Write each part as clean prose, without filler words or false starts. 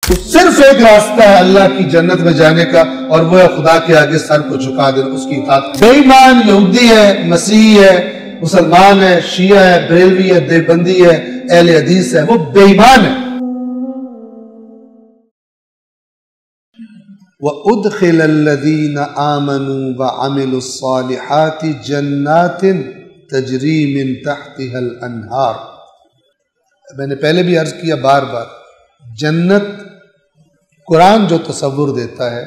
تو صرف ایک راستہ ہے اللہ کی جنت میں جانے کا، اور وہ ہے خدا کے آگے سر کو جھکا دینا، اس کی اطاعت۔ بے ایمان یہودی ہے، مسیحی ہے، مسلمان ہے، شیعہ ہے، بریلوی ہے، دیوبندی ہے، اہل حدیث ہے، وہ بے ایمان ہے۔ وَأُدْخِلَ الَّذِينَ آمَنُوا وَعَمِلُوا الصَّالِحَاتِ جَنَّاتٍ تَجْرِي مِن تَحْتِهَا الْأَنْهَارُ۔ میں نے پہلے بھی عرض کیا بار بار، جنت قرآن جو تصور دیتا ہے،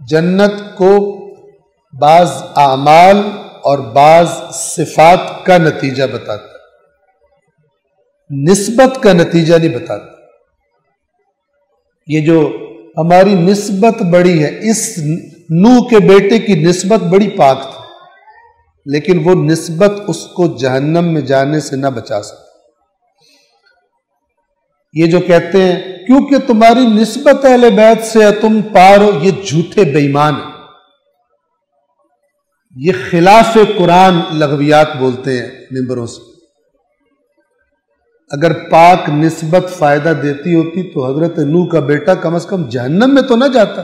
جنت کو بعض اعمال اور بعض صفات کا نتیجہ بتاتا ہے، نسبت کا نتیجہ نہیں بتاتا۔ یہ جو ہماری نسبت بڑی ہے، اس نوح کے بیٹے کی نسبت بڑی پاک تھی، لیکن وہ نسبت اس کو جہنم میں جانے سے نہ بچا سکتی۔ یہ جو کہتے ہیں کیونکہ تمہاری نسبت اہل بیت سے ہے تم پار ہو، یہ جھوٹے بے ایمان ہیں، یہ خلاف قرآن لغویات بولتے ہیں ممبروں سے۔ اگر پاک نسبت فائدہ دیتی ہوتی تو حضرت نوح کا بیٹا کم از کم جہنم میں تو نہ جاتا،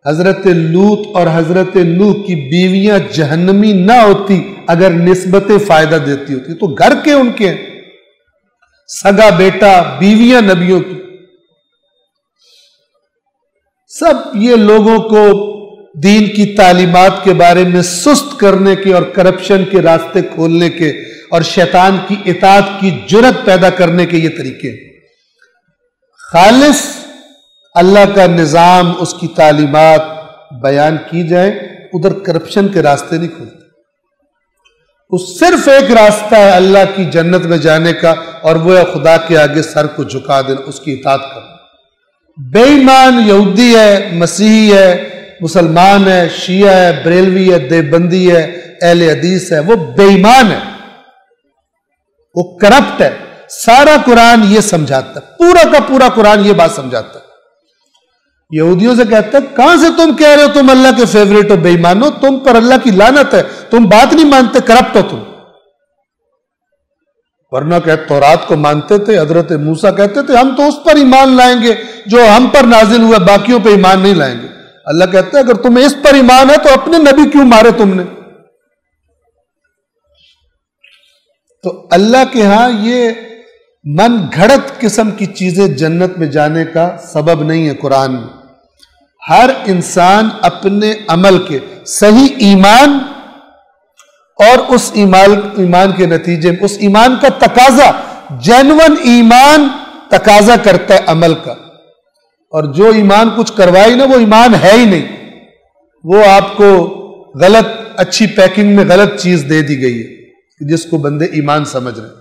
حضرت لوط اور حضرت نوح کی بیویاں جہنمی نہ ہوتی اگر نسبتیں فائدہ دیتی ہوتی، تو گھر کے ان کے سگا بیٹا، بیویاں نبیوں کی، سب یہ لوگوں کو دین کی تعلیمات کے بارے میں سست کرنے کے اور کرپشن کے راستے کھولنے کے اور شیطان کی اطاعت کی جرت پیدا کرنے کے یہ طریقے۔ خالص اللہ کا نظام، اس کی تعلیمات بیان کی جائیں، ادھر کرپشن کے راستے نہیں کھلتے۔ اس صرف ایک راستہ ہے اللہ کی جنت میں جانے کا، اور وہ ہے خدا کے آگے سر کو جھکا دینا، اس کی اطاعت کرنا۔ بے ایمان یہودی ہے، مسیحی ہے، مسلمان ہے، شیعہ ہے، بریلوی ہے، دیوبندی ہے، اہل حدیث ہے، وہ بے ایمان ہے، وہ کرپٹ ہے۔ سارا قرآن یہ سمجھاتا ہے، پورا کا پورا قرآن یہ بات سمجھاتا ہے۔ یہودیوں سے کہتا ہے کہاں سے تم کہہ رہے ہو تم اللہ کے فیوریٹ ہو، بے ایمان ہو، تم پر اللہ کی لعنت ہے، تم بات نہیں مانتے، کرپٹ ہو تم۔ ورنہ کہ تورات کو مانتے تھے، حضرت موسیٰ کہتے تھے ہم تو اس پر ایمان لائیں گے جو ہم پر نازل ہوا، باقیوں پہ ایمان نہیں لائیں گے۔ اللہ کہتا ہے اگر تمہیں اس پر ایمان ہے تو اپنے نبی کیوں مارے تم نے؟ تو اللہ کے ہاں یہ من گھڑت قسم کی چیزیں جنت میں جانے کا سبب نہیں ہے۔ قرآن میں ہر انسان اپنے عمل کے صحیح ایمان اور اس ایمان کے نتیجے میں اس ایمان کا تقاضا، جینون ایمان تقاضا کرتا ہے عمل کا، اور جو ایمان کچھ کروائی نا وہ ایمان ہے ہی نہیں، وہ آپ کو غلط اچھی پیکنگ میں غلط چیز دے دی گئی ہے جس کو بندے ایمان سمجھ رہے ہیں۔